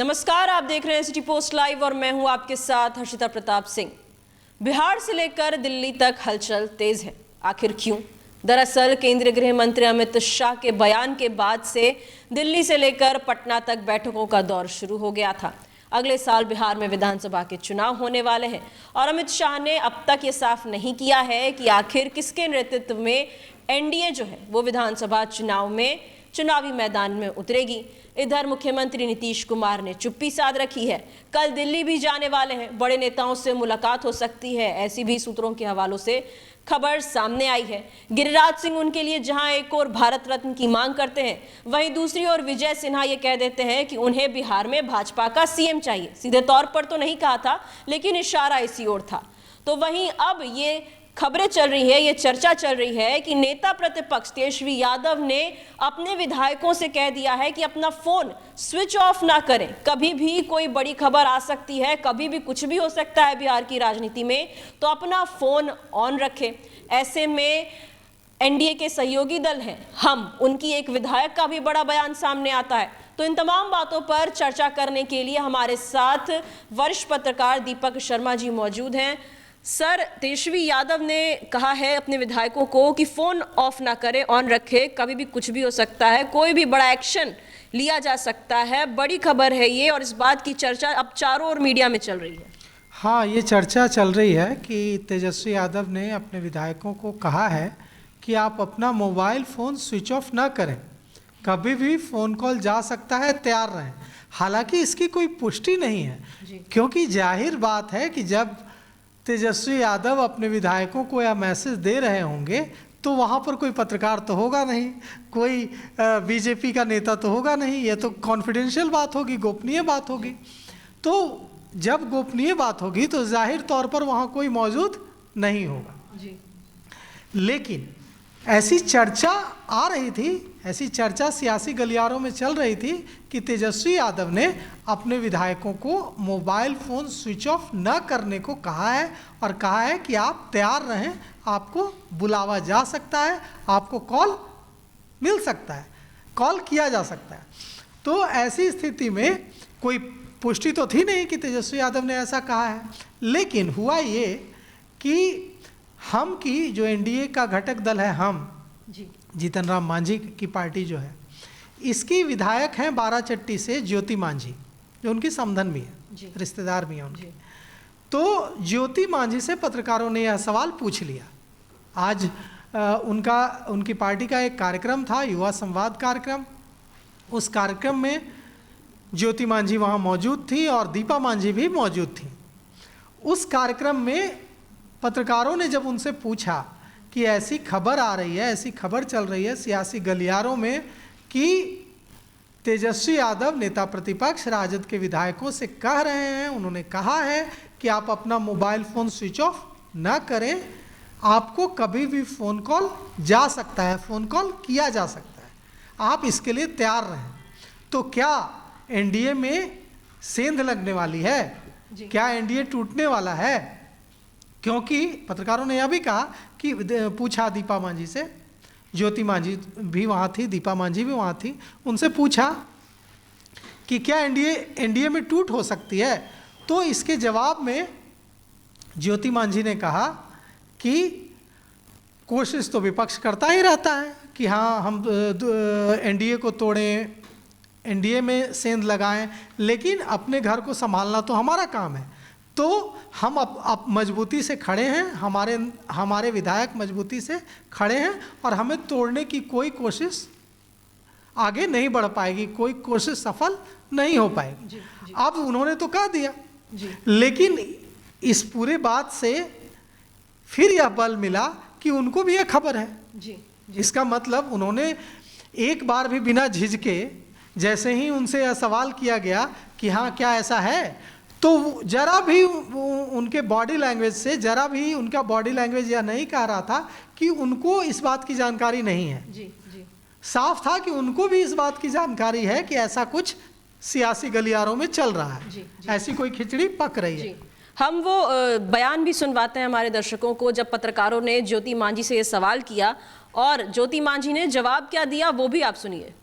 नमस्कार, आप देख रहे हैं सिटी पोस्ट लाइव और मैं हूं आपके साथ हर्षिता प्रताप सिंह। बिहार से लेकर दिल्ली तक हलचल तेज है। आखिर क्यों? दरअसल केंद्रीय गृह मंत्री अमित शाह के बयान के बाद से दिल्ली से लेकर पटना तक बैठकों का दौर शुरू हो गया था। अगले साल बिहार में विधानसभा के चुनाव होने वाले हैं और अमित शाह ने अब तक ये साफ नहीं किया है कि आखिर किसके नेतृत्व में एनडीए जो है वो विधानसभा चुनाव में चुनावी मैदान में उतरेगी। इधर मुख्यमंत्री नीतीश कुमार ने चुप्पी साध रखी है। कल दिल्ली भी जाने वाले हैं, बड़े नेताओं से मुलाकात हो सकती है, ऐसी भी सूत्रों के हवालों से खबर सामने आई है। गिरिराज सिंह उनके लिए जहां एक और भारत रत्न की मांग करते हैं, वहीं दूसरी ओर विजय सिन्हा ये कह देते हैं कि उन्हें बिहार में भाजपा का सीएम चाहिए। सीधे तौर पर तो नहीं कहा था, लेकिन इशारा इसी ओर था। तो वहीं अब ये खबरें चल रही है, ये चर्चा चल रही है कि नेता प्रतिपक्ष तेजस्वी यादव ने अपने विधायकों से कह दिया है कि अपना फोन स्विच ऑफ ना करें। कभी भी कोई बड़ी खबर आ सकती है, कभी भी कुछ भी हो सकता है बिहार की राजनीति में, तो अपना फोन ऑन रखें। ऐसे में एनडीए के सहयोगी दल हैं हम, उनकी एक विधायक का भी बड़ा बयान सामने आता है। तो इन तमाम बातों पर चर्चा करने के लिए हमारे साथ वरिष्ठ पत्रकार दीपक शर्मा जी मौजूद हैं। सर, तेजस्वी यादव ने कहा है अपने विधायकों को कि फोन ऑफ ना करें, ऑन रखें, कभी भी कुछ भी हो सकता है, कोई भी बड़ा एक्शन लिया जा सकता है। बड़ी खबर है ये और इस बात की चर्चा अब चारों ओर मीडिया में चल रही है। हाँ, ये चर्चा चल रही है कि तेजस्वी यादव ने अपने विधायकों को कहा है कि आप अपना मोबाइल फ़ोन स्विच ऑफ ना करें, कभी भी फ़ोन कॉल जा सकता है, तैयार रहें। हालांकि इसकी कोई पुष्टि नहीं है, क्योंकि जाहिर बात है कि जब तेजस्वी यादव अपने विधायकों को यह मैसेज दे रहे होंगे तो वहाँ पर कोई पत्रकार तो होगा नहीं, कोई बीजेपी का नेता तो होगा नहीं, ये तो कॉन्फिडेंशियल बात होगी, गोपनीय बात होगी। तो जब गोपनीय बात होगी तो जाहिर तौर पर वहाँ कोई मौजूद नहीं होगा जी। लेकिन ऐसी चर्चा आ रही थी, ऐसी चर्चा सियासी गलियारों में चल रही थी कि तेजस्वी यादव ने अपने विधायकों को मोबाइल फ़ोन स्विच ऑफ न करने को कहा है और कहा है कि आप तैयार रहें, आपको बुलावा जा सकता है, आपको कॉल मिल सकता है, कॉल किया जा सकता है। तो ऐसी स्थिति में कोई पुष्टि तो थी नहीं कि तेजस्वी यादव ने ऐसा कहा है, लेकिन हुआ ये कि हम की जो एनडीए का घटक दल है, हम जीतन राम मांझी की पार्टी जो है, इसकी विधायक हैं बाराचट्टी से ज्योति मांझी, जो उनकी समधन भी है, रिश्तेदार भी हैं उनके। तो ज्योति मांझी से पत्रकारों ने यह सवाल पूछ लिया। आज उनकी पार्टी का एक कार्यक्रम था, युवा संवाद कार्यक्रम। उस कार्यक्रम में ज्योति मांझी वहाँ मौजूद थी और दीपा मांझी भी मौजूद थी। उस कार्यक्रम में पत्रकारों ने जब उनसे पूछा कि ऐसी खबर आ रही है, ऐसी खबर चल रही है सियासी गलियारों में कि तेजस्वी यादव नेता प्रतिपक्ष राजद के विधायकों से कह रहे हैं, उन्होंने कहा है कि आप अपना मोबाइल फ़ोन स्विच ऑफ ना करें, आपको कभी भी फ़ोन कॉल जा सकता है, फ़ोन कॉल किया जा सकता है, आप इसके लिए तैयार रहें। तो क्या एनडीए में सेंध लगने वाली है? क्या एनडीए टूटने वाला है? क्योंकि पत्रकारों ने यह भी कहा कि पूछा दीपा मांझी से, ज्योति मांझी भी वहाँ थी, दीपा मांझी भी वहाँ थी, उनसे पूछा कि क्या एनडीए में टूट हो सकती है? तो इसके जवाब में ज्योति मांझी ने कहा कि कोशिश तो विपक्ष करता ही रहता है कि हाँ हम एनडीए को तोड़ें, एनडीए में सेंध लगाएं, लेकिन अपने घर को संभालना तो हमारा काम है। तो हम अब मजबूती से खड़े हैं, हमारे विधायक मजबूती से खड़े हैं और हमें तोड़ने की कोई कोशिश आगे नहीं बढ़ पाएगी, कोई कोशिश सफल नहीं हो पाएगी। अब उन्होंने तो कह दिया, लेकिन इस पूरे बात से फिर यह बल मिला कि उनको भी यह खबर है। इसका मतलब उन्होंने एक बार भी बिना झिझके, जैसे ही उनसे यह सवाल किया गया कि हाँ क्या ऐसा है, तो जरा भी उनके बॉडी लैंग्वेज से, जरा भी उनका बॉडी लैंग्वेज यह नहीं कह रहा था कि उनको इस बात की जानकारी नहीं है। साफ था कि उनको भी इस बात की जानकारी है कि ऐसा कुछ सियासी गलियारों में चल रहा है, ऐसी कोई खिचड़ी पक रही है। हम वो बयान भी सुनवाते हैं हमारे दर्शकों को, जब पत्रकारों ने ज्योति मांझी से ये सवाल किया और ज्योति मांझी ने जवाब क्या दिया वो भी आप सुनिए।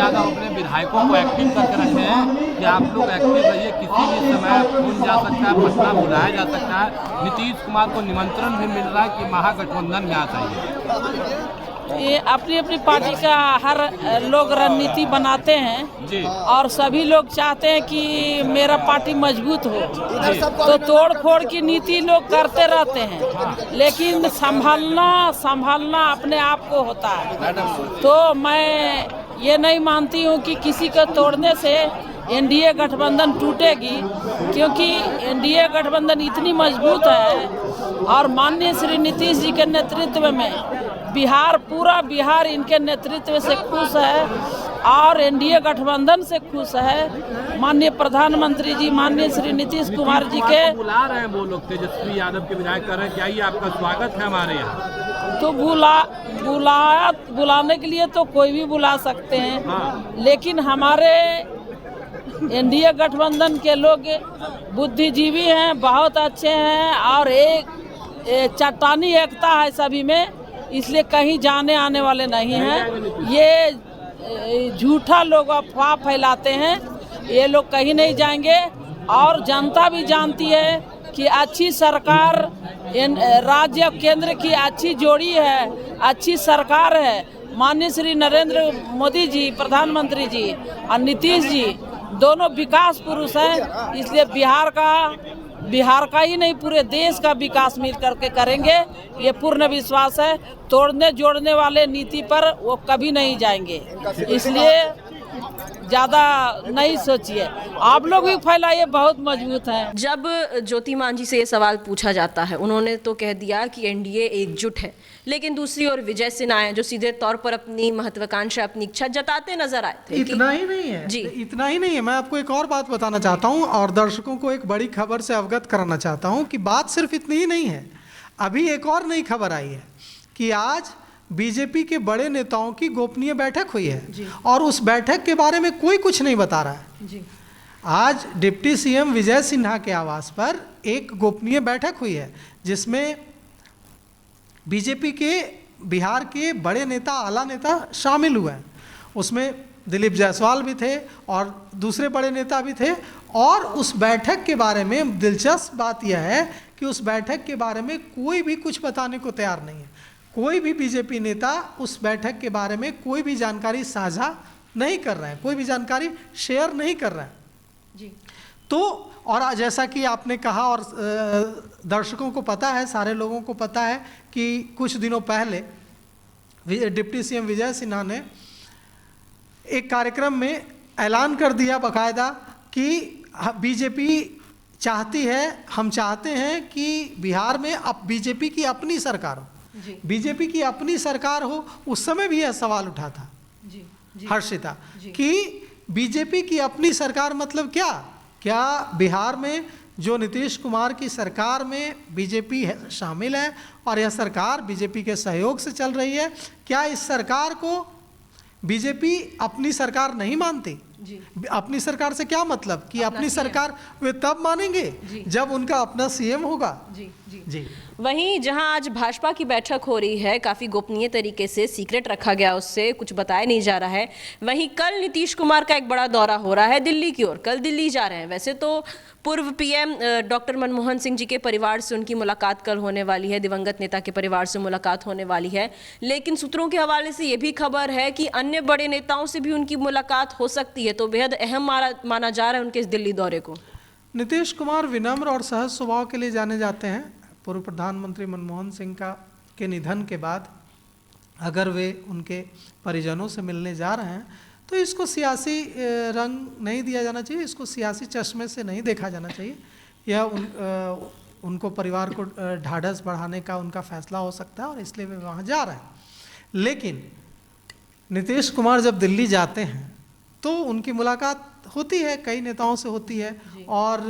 यादव अपने विधायकों को एक्टिव करके रखे हैं कि आप लोग एक्टिव रहिए, किसी भी समय फोन जा सकता है, पटना बुलाया जा सकता है। नीतीश कुमार को निमंत्रण भी मिल रहा है कि महागठबंधन में आ जाइए। ये अपनी अपनी पार्टी का हर लोग रणनीति बनाते हैं जी। और सभी लोग चाहते हैं कि मेरा पार्टी मजबूत हो, तो तोड़ फोड़ की नीति लोग करते रहते हैं, लेकिन संभालना अपने आप को होता है। तो मैं ये नहीं मानती हूँ कि किसी को तोड़ने से एनडीए गठबंधन टूटेगी, क्योंकि एनडीए गठबंधन इतनी मजबूत है और माननीय श्री नीतीश जी के नेतृत्व में पूरा बिहार इनके नेतृत्व से खुश है और एनडीए गठबंधन से खुश है। माननीय प्रधानमंत्री जी, माननीय श्री नीतीश कुमार जी के बुला रहे हैं वो लोग, तेजस्वी यादव के विधायक कर रहे हैं, क्या ये आपका स्वागत है हमारे यहाँ? तो बुलाने के लिए तो कोई भी बुला सकते हैं। हाँ। लेकिन हमारे एनडीए गठबंधन के लोग बुद्धिजीवी हैं, बहुत अच्छे हैं और एक चट्टानी एकता है सभी में, इसलिए कहीं जाने आने वाले नहीं हैं। ये झूठा लोग अफवाह फैलाते हैं, ये लोग कहीं नहीं जाएंगे। और जनता भी जानती है कि अच्छी सरकार राज्य और केंद्र की अच्छी जोड़ी है, अच्छी सरकार है। माननीय श्री नरेंद्र मोदी जी प्रधानमंत्री जी और नीतीश जी दोनों विकास पुरुष हैं, इसलिए बिहार का ही नहीं पूरे देश का विकास मिल करके करेंगे, ये पूर्ण विश्वास है। तोड़ने जोड़ने वाले नीति पर वो कभी नहीं जाएंगे, इसलिए ज़्यादा नहीं सोचिए। आप लोग भी फैलाइए, बहुत मजबूत हैं। जब ज्योति मान जी से ये सवाल पूछा जाता है, उन्होंने तो कह दिया कि एनडीए एकजुट है, लेकिन दूसरी ओर विजय सिन्हा हैं जो सीधे तौर पर अपनी महत्वाकांक्षा, अपनी इच्छा जताते नजर आए थे। इतना ही नहीं है जी, इतना ही नहीं है। मैं आपको एक और बात बताना चाहता हूं और दर्शकों को एक बड़ी खबर से अवगत कराना चाहता हूं कि बात सिर्फ इतनी ही नहीं है। अभी एक और नई खबर आई है कि आज बीजेपी के बड़े नेताओं की गोपनीय बैठक हुई है और उस बैठक के बारे में कोई कुछ नहीं बता रहा है जी। आज डिप्टी सीएम विजय सिन्हा के आवास पर एक गोपनीय बैठक हुई है जिसमें बीजेपी के बिहार के बड़े नेता, आला नेता शामिल हुए हैं। उसमें दिलीप जायसवाल भी थे और दूसरे बड़े नेता भी थे। और उस बैठक के बारे में दिलचस्प बात यह है कि उस बैठक के बारे में कोई भी कुछ बताने को तैयार नहीं है। कोई भी बीजेपी नेता उस बैठक के बारे में कोई भी जानकारी साझा नहीं कर रहे हैं, कोई भी जानकारी शेयर नहीं कर रहे हैं जी। तो और जैसा कि आपने कहा और दर्शकों को पता है, सारे लोगों को पता है कि कुछ दिनों पहले डिप्टी सीएम विजय सिन्हा ने एक कार्यक्रम में ऐलान कर दिया बाकायदा कि बीजेपी चाहती है, हम चाहते हैं कि बिहार में अब बीजेपी की अपनी सरकार हो, बीजेपी की अपनी सरकार हो। उस समय भी यह सवाल उठा था हर्षिता कि बीजेपी की अपनी सरकार मतलब क्या बिहार में जो नीतीश कुमार की सरकार में बीजेपी शामिल है और यह सरकार बीजेपी के सहयोग से चल रही है, क्या इस सरकार को बीजेपी अपनी सरकार नहीं मानती? अपनी सरकार से क्या मतलब कि अपनी सरकार वे तब मानेंगे जब उनका अपना सीएम होगा। जी। वहीं जहां आज भाजपा की बैठक हो रही है, काफ़ी गोपनीय तरीके से सीक्रेट रखा गया, उससे कुछ बताया नहीं जा रहा है। वहीं कल नीतीश कुमार का एक बड़ा दौरा हो रहा है दिल्ली की ओर, कल दिल्ली जा रहे हैं। वैसे तो पूर्व पीएम डॉक्टर मनमोहन सिंह जी के परिवार से उनकी मुलाकात कल होने वाली है, दिवंगत नेता के परिवार से मुलाकात होने वाली है, लेकिन सूत्रों के हवाले से ये भी खबर है कि अन्य बड़े नेताओं से भी उनकी मुलाकात हो सकती है। तो बेहद अहम माना जा रहा है उनके इस दिल्ली दौरे को। नीतीश कुमार विनम्र और सहज स्वभाव के लिए जाने जाते हैं। पूर्व प्रधानमंत्री मनमोहन सिंह के निधन के बाद अगर वे उनके परिजनों से मिलने जा रहे हैं तो इसको सियासी रंग नहीं दिया जाना चाहिए, इसको सियासी चश्मे से नहीं देखा जाना चाहिए। यह उनको परिवार को ढाढ़स बढ़ाने का उनका फैसला हो सकता है और इसलिए वे वहाँ जा रहे हैं। लेकिन नीतीश कुमार जब दिल्ली जाते हैं तो उनकी मुलाकात होती है, कई नेताओं से होती है और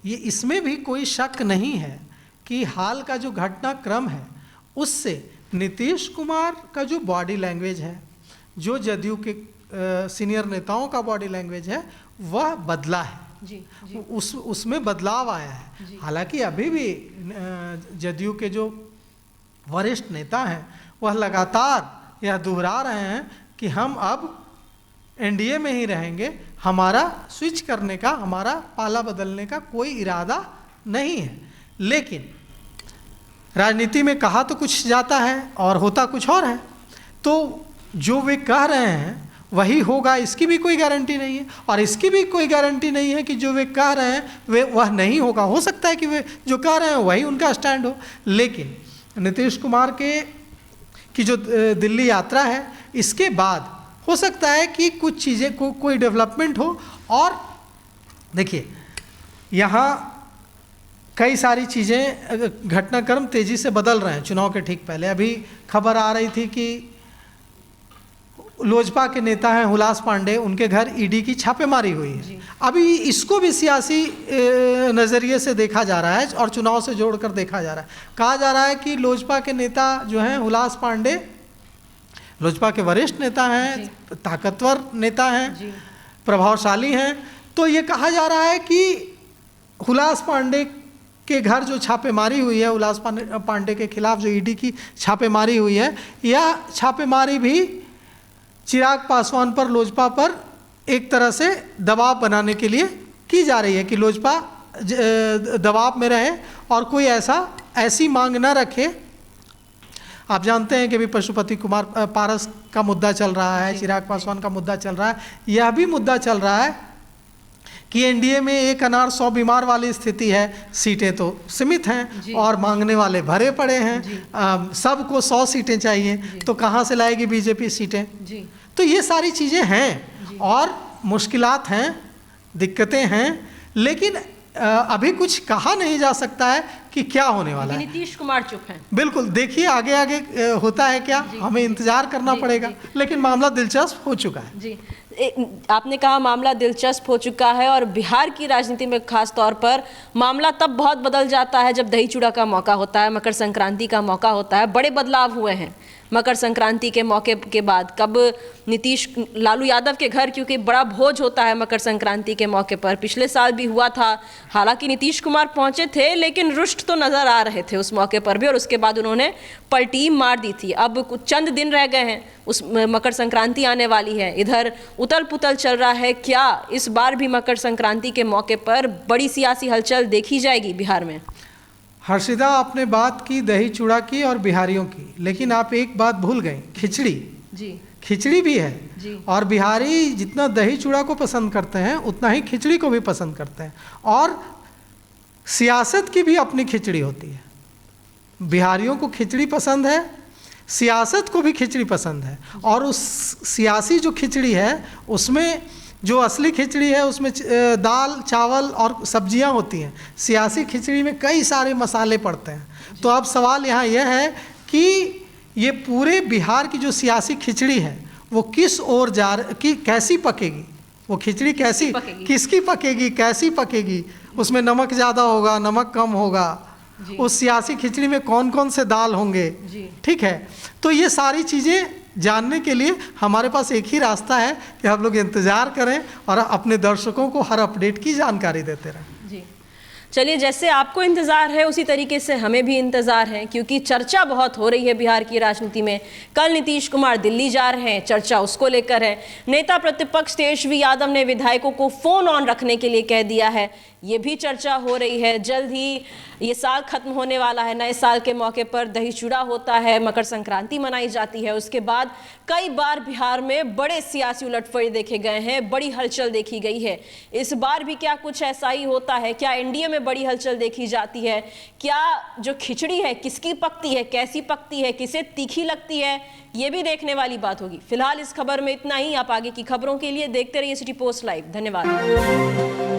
ये इसमें भी कोई शक नहीं है कि हाल का जो घटनाक्रम है उससे नीतीश कुमार का जो बॉडी लैंग्वेज है, जो जदयू के सीनियर नेताओं का बॉडी लैंग्वेज है, वह बदला है। उसमें बदलाव आया है। हालांकि अभी भी जदयू के जो वरिष्ठ नेता हैं वह लगातार यह दोहरा रहे हैं कि हम अब एनडीए में ही रहेंगे, हमारा स्विच करने का, हमारा पाला बदलने का कोई इरादा नहीं है। लेकिन राजनीति में कहा तो कुछ जाता है और होता कुछ और है, तो जो वे कह रहे हैं वही होगा, इसकी भी कोई गारंटी नहीं है। और इसकी भी कोई गारंटी नहीं है कि जो वे कह रहे हैं वह नहीं होगा। हो सकता है कि वे जो कह रहे हैं वही उनका स्टैंड हो। लेकिन नीतीश कुमार की जो दिल्ली यात्रा है, इसके बाद हो सकता है कि कुछ चीज़ें कोई डेवलपमेंट हो। और देखिए, यहाँ कई सारी चीज़ें, घटनाक्रम तेज़ी से बदल रहे हैं। चुनाव के ठीक पहले अभी खबर आ रही थी कि लोजपा के नेता हैं हुलास पांडे, उनके घर ईडी की छापेमारी हुई है। अभी इसको भी सियासी नज़रिए से देखा जा रहा है और चुनाव से जोड़कर देखा जा रहा है। कहा जा रहा है कि लोजपा के नेता जो हैं हुलास पांडे, लोजपा के वरिष्ठ नेता हैं, ताकतवर नेता हैं, प्रभावशाली हैं। तो ये कहा जा रहा है कि हुलास पांडे के घर जो छापेमारी हुई है, हुलास पांडे के खिलाफ जो ईडी की छापेमारी हुई है, यह छापेमारी भी चिराग पासवान पर, लोजपा पर एक तरह से दबाव बनाने के लिए की जा रही है कि लोजपा दबाव में रहे और कोई ऐसी मांग न रखे। आप जानते हैं कि अभी पशुपति कुमार पारस का मुद्दा चल रहा है, चिराग पासवान का मुद्दा चल रहा है। यह भी मुद्दा चल रहा है कि एनडीए में 1 अनार 100 बीमार वाली स्थिति है। सीटें तो सीमित हैं और मांगने वाले भरे पड़े हैं। सबको 100 सीटें चाहिए, तो कहाँ से लाएगी बीजेपी सीटें? तो ये सारी चीज़ें हैं और मुश्किलात हैं, दिक्कतें हैं। लेकिन अभी कुछ कहा नहीं जा सकता है कि क्या होने वाला है। नीतीश कुमार चुप हैं। बिल्कुल, देखिए आगे आगे होता है क्या, हमें इंतजार करना पड़ेगा। लेकिन मामला दिलचस्प हो चुका है। जी, आपने कहा मामला दिलचस्प हो चुका है और बिहार की राजनीति में खास तौर पर मामला तब बहुत बदल जाता है जब दही चूड़ा का मौका होता है, मकर संक्रांति का मौका होता है। बड़े बदलाव हुए हैं मकर संक्रांति के मौके के बाद। कब लालू यादव के घर, क्योंकि बड़ा भोज होता है मकर संक्रांति के मौके पर, पिछले साल भी हुआ था। हालांकि नीतीश कुमार पहुंचे थे लेकिन रुष्ट तो नजर आ रहे थे उस मौके पर भी, और उसके बाद उन्होंने पलटी मार दी थी। अब कुछ चंद दिन रह गए हैं, उस मकर संक्रांति आने वाली है। इधर उतल पुतल चल रहा है। क्या इस बार भी मकर संक्रांति के मौके पर बड़ी सियासी हलचल देखी जाएगी बिहार में? हर्षिता, आपने बात की दही चूड़ा की और बिहारियों की, लेकिन आप एक बात भूल गए, खिचड़ी। जी, खिचड़ी भी है जी। और बिहारी जितना दही चूड़ा को पसंद करते हैं उतना ही खिचड़ी को भी पसंद करते हैं। और सियासत की भी अपनी खिचड़ी होती है। बिहारियों को खिचड़ी पसंद है, सियासत को भी खिचड़ी पसंद है। और उस सियासी जो खिचड़ी है उसमें, जो असली खिचड़ी है उसमें दाल चावल और सब्जियां होती हैं। सियासी खिचड़ी में कई सारे मसाले पड़ते हैं। तो अब सवाल यहाँ यह है कि ये पूरे बिहार की जो सियासी खिचड़ी है वो किस ओर कैसी पकेगी? वो खिचड़ी कैसी किसकी पकेगी, कैसी पकेगी? उसमें नमक ज़्यादा होगा, नमक कम होगा, उस सियासी खिचड़ी में कौन कौन से दाल होंगे? ठीक है, तो ये सारी चीज़ें जानने के लिए हमारे पास एक ही रास्ता है कि हम लोग इंतज़ार करें और अपने दर्शकों को हर अपडेट की जानकारी देते रहें। जी, चलिए, जैसे आपको इंतज़ार है उसी तरीके से हमें भी इंतज़ार है, क्योंकि चर्चा बहुत हो रही है बिहार की राजनीति में। कल नीतीश कुमार दिल्ली जा रहे हैं, चर्चा उसको लेकर है। नेता प्रतिपक्ष तेजस्वी यादव ने विधायकों को फ़ोन ऑन रखने के लिए कह दिया है, ये भी चर्चा हो रही है। जल्द ही ये साल खत्म होने वाला है, नए साल के मौके पर दही चूड़ा होता है, मकर संक्रांति मनाई जाती है। उसके बाद कई बार बिहार में बड़े सियासी उलटफेर देखे गए हैं, बड़ी हलचल देखी गई है। इस बार भी क्या कुछ ऐसा ही होता है? क्या एनडीए में बड़ी हलचल देखी जाती है? क्या जो खिचड़ी है किसकी पकती है, कैसी पकती है, किसे तीखी लगती है, ये भी देखने वाली बात होगी। फिलहाल इस खबर में इतना ही। आप आगे की खबरों के लिए देखते रहिए सिटी पोस्ट लाइव। धन्यवाद।